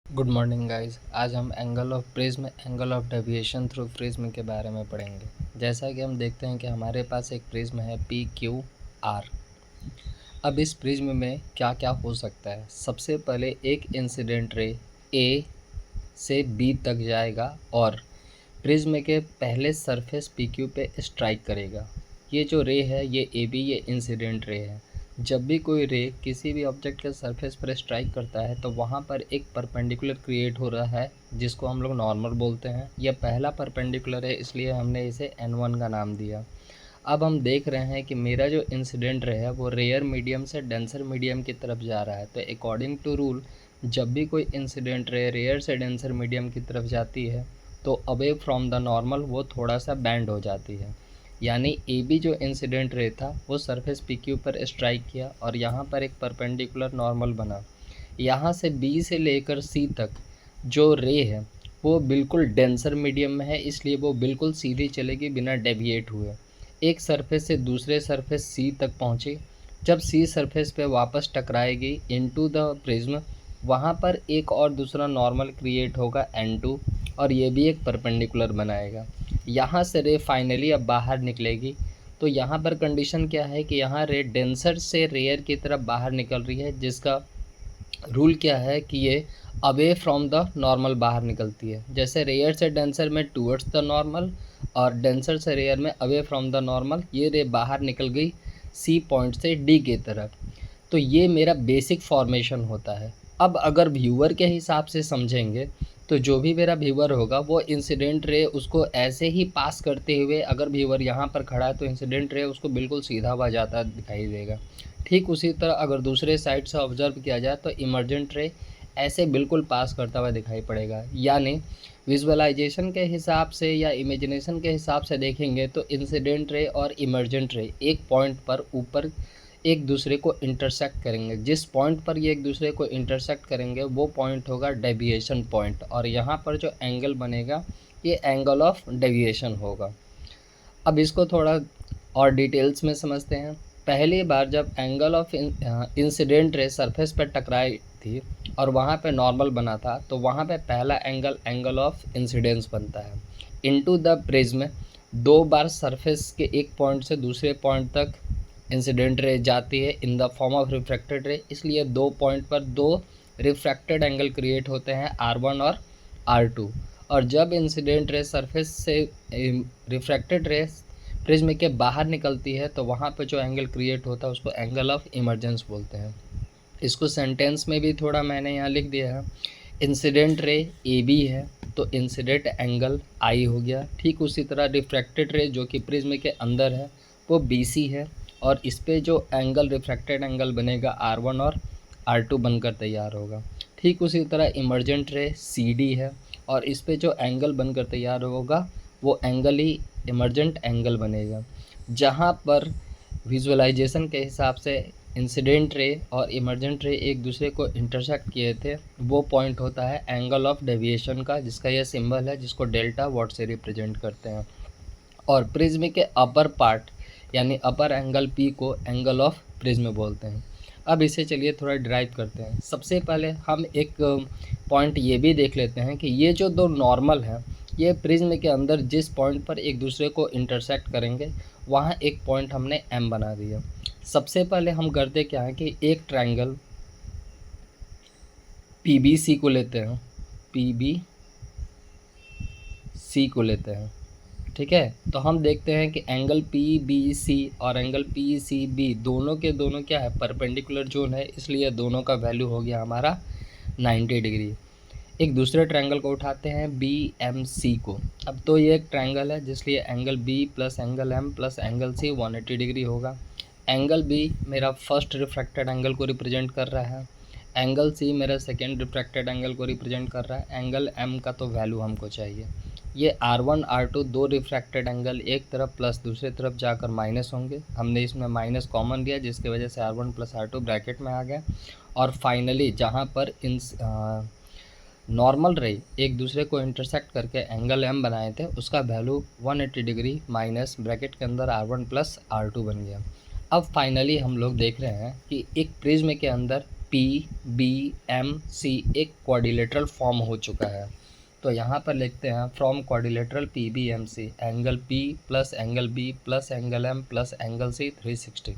Good morning guys. आज हम angle of prism, angle of deviation through prism के बारे में पढ़ेंगे। जैसा कि हम देखते हैं कि हमारे पास एक प्रिज्म है पी क्यू आर। अब इस प्रिज्म में क्या क्या हो सकता है। सबसे पहले एक इंसिडेंट रे ए से बी तक जाएगा और प्रिज्म के पहले सरफेस पी क्यू पे स्ट्राइक करेगा। ये जो रे है ये ए बी, ये इंसिडेंट रे है। जब भी कोई रे किसी भी ऑब्जेक्ट के सरफेस पर स्ट्राइक करता है तो वहाँ पर एक परपेंडिकुलर क्रिएट हो रहा है जिसको हम लोग नॉर्मल बोलते हैं। यह पहला परपेंडिकुलर है, इसलिए हमने इसे N1 का नाम दिया। अब हम देख रहे हैं कि मेरा जो इंसिडेंट रे है वो रेयर मीडियम से डेंसर मीडियम की तरफ जा रहा है। तो अकॉर्डिंग टू रूल, जब भी कोई इंसिडेंट रे रेयर से डेंसर मीडियम की तरफ जाती है तो अवे फ्रॉम द नॉर्मल वो थोड़ा सा बैंड हो जाती है। यानी ए बी जो इंसिडेंट रे था वो सरफेस पी क्यू पर स्ट्राइक किया और यहाँ पर एक परपेंडिकुलर नॉर्मल बना। यहाँ से बी से लेकर सी तक जो रे है वो बिल्कुल डेंसर मीडियम में है, इसलिए वो बिल्कुल सीधी चलेगी बिना डेविएट हुए। एक सरफेस से दूसरे सरफेस सी तक पहुँची। जब सी सरफेस पे वापस टकराएगी इनटू द प्रिज्म, वहाँ पर एक और दूसरा नॉर्मल क्रिएट होगा N2 और ये भी एक परपेंडिकुलर बनाएगा। यहाँ से रे फाइनली अब बाहर निकलेगी। तो यहाँ पर कंडीशन क्या है कि यहाँ रे डेंसर से रेयर की तरफ बाहर निकल रही है, जिसका रूल क्या है कि ये अवे फ्रॉम द नॉर्मल बाहर निकलती है। जैसे रेयर से डेंसर में टूवर्ड्स द नॉर्मल और डेंसर से रेयर में अवे फ्रॉम द नॉर्मल, ये रे बाहर निकल गई सी पॉइंट से डी की तरफ। तो ये मेरा बेसिक फॉर्मेशन होता है। अब अगर व्यूअर के हिसाब से समझेंगे तो जो भी मेरा व्यूअर होगा वो इंसिडेंट रे उसको ऐसे ही पास करते हुए, अगर व्यूअर यहाँ पर खड़ा है तो इंसिडेंट रे उसको बिल्कुल सीधा हुआ जाता दिखाई देगा। ठीक उसी तरह अगर दूसरे साइड से ऑब्जर्व किया जाए तो इमर्जेंट रे ऐसे बिल्कुल पास करता हुआ दिखाई पड़ेगा। यानी विजुअलाइजेशन के हिसाब से या इमेजिनेशन के हिसाब से देखेंगे तो इंसिडेंट रे और इमर्जेंट रे एक पॉइंट पर ऊपर एक दूसरे को इंटरसेक्ट करेंगे। जिस पॉइंट पर ये एक दूसरे को इंटरसेक्ट करेंगे वो पॉइंट होगा डेविएशन पॉइंट, और यहाँ पर जो एंगल बनेगा ये एंगल ऑफ डेविएशन होगा। अब इसको थोड़ा और डिटेल्स में समझते हैं। पहली बार जब angle of incident ray surface पर टकराई थी और वहाँ पे नॉर्मल बना था तो वहाँ पे पहला एंगल एंगल ऑफ इंसिडेंस बनता है। इनटू द प्रिज्म दो बार सरफेस के एक पॉइंट से दूसरे पॉइंट तक इंसिडेंट रे जाती है in the form of refracted रे, इसलिए दो पॉइंट पर दो रिफ्रैक्टेड एंगल क्रिएट होते हैं R1 और R2। और जब इंसिडेंट रे सरफेस से रिफ्रैक्टेड रे प्रिज्म के बाहर निकलती है तो वहाँ पर जो एंगल क्रिएट होता है उसको एंगल ऑफ इमर्जेंस बोलते हैं। इसको सेंटेंस में भी थोड़ा मैंने यहाँ लिख दिया है। इंसिडेंट रे ए बी है तो इंसिडेंट एंगल आई हो गया। ठीक उसी तरह रिफ्रैक्टेड रे जो कि प्रिज्म के अंदर है वो बी सी है और इस पर जो एंगल रिफ्रैक्टेड एंगल बनेगा R1 और R2 बनकर तैयार होगा। ठीक उसी तरह इमर्जेंट रे सी डी है और इस पर जो एंगल बनकर तैयार होगा वो एंगल ही इमर्जेंट एंगल बनेगा। जहाँ पर विजुअलाइजेशन के हिसाब से इंसिडेंट रे और इमर्जेंट रे एक दूसरे को इंटरसेक्ट किए थे वो पॉइंट होता है एंगल ऑफ डेविएशन का, जिसका यह सिंबल है जिसको डेल्टा वॉट से रिप्रेजेंट करते हैं। और प्रिज्म के अपर पार्ट यानी अपर एंगल पी को एंगल ऑफ प्रिज्म बोलते हैं। अब इसे चलिए थोड़ा ड्राइव करते हैं। सबसे पहले हम एक पॉइंट ये भी देख लेते हैं कि ये जो दो नॉर्मल हैं ये प्रिज्म के अंदर जिस पॉइंट पर एक दूसरे को इंटरसेक्ट करेंगे वहाँ एक पॉइंट हमने एम बना दिया। सबसे पहले हम करते क्या है कि एक ट्रायंगल पी बी सी को लेते हैं, पी बी सी को लेते हैं। ठीक है, तो हम देखते हैं कि एंगल पी बी सी और एंगल पी सी बी दोनों के दोनों क्या है, परपेंडिकुलर जोन है, इसलिए दोनों का वैल्यू हो गया हमारा 90 डिग्री। एक दूसरे ट्रायंगल को उठाते हैं बी एम सी को। अब तो ये एक ट्रायंगल है जिसलिए angle B plus angle M plus angle C 180 degree होगा। एंगल बी मेरा फर्स्ट रिफ्रैक्टेड एंगल को रिप्रेजेंट कर रहा है, एंगल सी मेरा सेकेंड रिफ्रैक्टेड एंगल को रिप्रेजेंट कर रहा है। एंगल एम का तो वैल्यू हमको चाहिए। ये R1 R2 दो रिफ्रैक्टेड एंगल एक तरफ प्लस दूसरे तरफ जाकर माइनस होंगे। हमने इसमें माइनस कॉमन लिया जिसकी वजह से R1 प्लस R2 ब्रैकेट में आ गया। और फाइनली जहाँ पर इन नॉर्मल रे एक दूसरे को इंटरसेक्ट करके एंगल एम बनाए थे उसका वैल्यू 180 डिग्री माइनस ब्रैकेट के अंदर R1 प्लस R2 बन गया। अब फाइनली हम लोग देख रहे हैं कि एक प्रिज्म के अंदर PBMC एक क्वाड्रिलेटरल फॉर्म हो चुका है। तो यहाँ पर लिखते हैं from quadrilateral PBMC angle P plus angle B plus angle M plus angle C 360।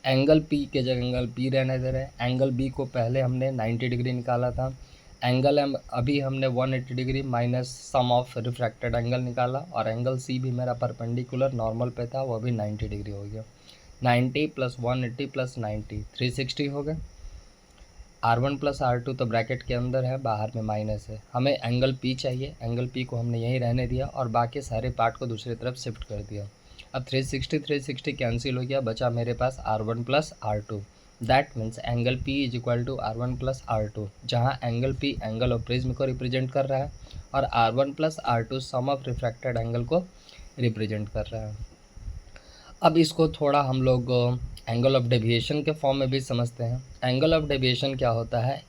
Angle P के जगह एंगल P रहने दे रहे हैं। एंगल B को पहले हमने 90 डिग्री निकाला था। एंगल M अभी हमने 180 degree minus sum of refracted angle निकाला, और एंगल C भी मेरा परपेंडिकुलर नॉर्मल पे था, वो भी 90 डिग्री हो गया। 90 प्लस 180 प्लस 90 360 हो गए। R1 प्लस R2 तो ब्रैकेट के अंदर है, बाहर में माइनस है। हमें एंगल P चाहिए। एंगल P को हमने यहीं रहने दिया और बाकी सारे पार्ट को दूसरी तरफ शिफ्ट कर दिया। अब 360 कैंसिल हो गया, बचा मेरे पास R1 plus R2। That means angle P is equal to R1 plus R2, जहाँ angle P angle of prism को रिप्रेजेंट कर रहा है और R1 plus R2 sum of refracted angle को रिप्रेजेंट कर रहा है। अब इसको थोड़ा हम लोग एंगल ऑफ डेविएशन के फॉर्म में भी समझते हैं। एंगल ऑफ डेविएशन क्या होता है?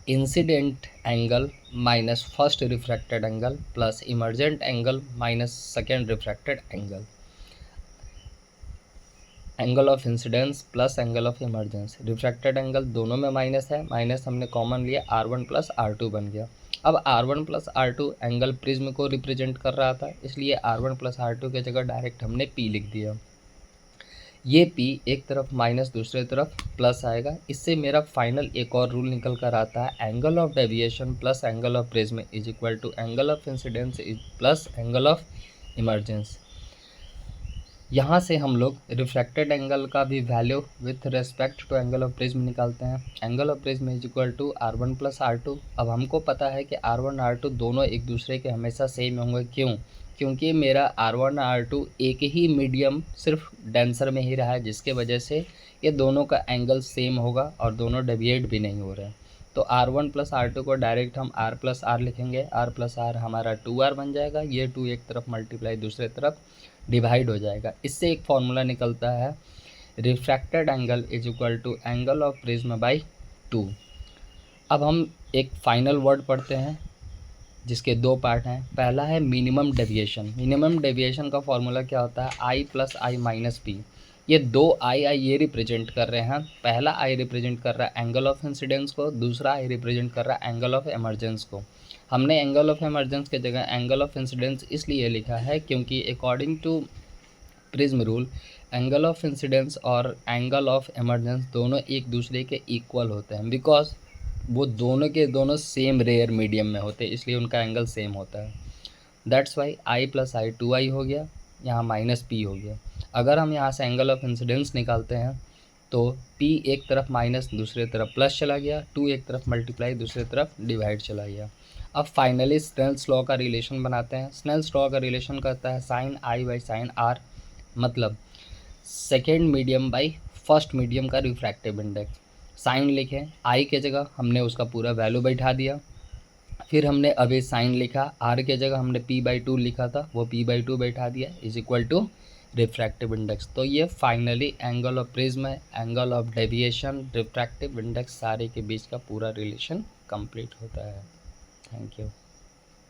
Incident angle minus first refracted angle plus emergent angle minus second refracted angle. Angle of incidence plus angle of emergence, refracted angle दोनों में माइनस है, माइनस हमने कॉमन लिया, R1 प्लस R2 बन गया। अब R1 plus R2 angle prism को represent कर रहा था, इसलिए R1 प्लस R2 की जगह डायरेक्ट हमने P लिख दिया। ये P एक तरफ माइनस दूसरे तरफ प्लस आएगा। इससे मेरा फाइनल एक और रूल निकल कर आता है, angle of deviation plus angle of prism is equal to angle of incidence plus angle of emergence. यहाँ से हम लोग रिफ्रैक्टेड एंगल का भी value with respect to angle of prism निकालते हैं। Angle of prism is equal to R1 plus R2। अब हमको पता है कि R1 R2 दोनों एक दूसरे के हमेशा सेम होंगे। क्यों? क्योंकि मेरा R1 R2 एक ही मीडियम सिर्फ डेंसर में ही रहा है, जिसके वजह से ये दोनों का एंगल सेम होगा और दोनों डेविएट भी नहीं हो रहे हैं। तो R1 प्लस R2 को डायरेक्ट हम R प्लस R लिखेंगे। R प्लस R हमारा 2R बन जाएगा। ये 2 एक तरफ मल्टीप्लाई दूसरे तरफ डिवाइड हो जाएगा। इससे एक फॉर्मूला निकलता है, refracted angle is equal to angle of prism by 2। अब हम एक फाइनल वर्ड पढ़ते हैं जिसके 2 पार्ट हैं। पहला है मिनिमम डेविएशन। मिनिमम डेविएशन का फॉर्मूला क्या होता है? I plus I minus P। ये 2 I ये रिप्रेजेंट कर रहे हैं। पहला I रिप्रेजेंट कर रहा है एंगल ऑफ इंसिडेंस को, दूसरा I रिप्रेजेंट कर रहा है एंगल ऑफ इमर्जेंस को। हमने एंगल ऑफ इमर्जेंस के जगह एंगल ऑफ इंसिडेंस इसलिए लिखा है क्योंकि according to prism rule angle of incidence और एंगल ऑफ इमर्जेंस दोनों एक दूसरे के इक्वल होते हैं, बिकॉज वो दोनों के दोनों सेम रेयर मीडियम में होते हैं, इसलिए उनका एंगल सेम होता है। That's why I plus I 2I हो गया, यहाँ माइनस P हो गया। अगर हम यहाँ से एंगल ऑफ इंसिडेंस निकालते हैं तो P एक तरफ माइनस दूसरे तरफ प्लस चला गया, 2 एक तरफ मल्टीप्लाई दूसरे तरफ डिवाइड चला गया। अब फाइनली स्नेल्स लॉ का रिलेशन बनाते हैं। स्नेल्स लॉ का रिलेशन कहता है sine I by sine R, मतलब second medium by first medium का रिफ्रैक्टिव इंडेक्स। साइन लिखे, I के जगह हमने उसका पूरा वैल्यू बैठा दिया, फिर हमने अभी साइन लिखा, R के जगह हमने P/2 लिखा था, वो P/2 बैठा दिया, is equal to refractive index. तो ये finally angle of prism, angle of deviation, refractive index सारे के बीच का पूरा रिलेशन कंप्लीट होता है। Thank you.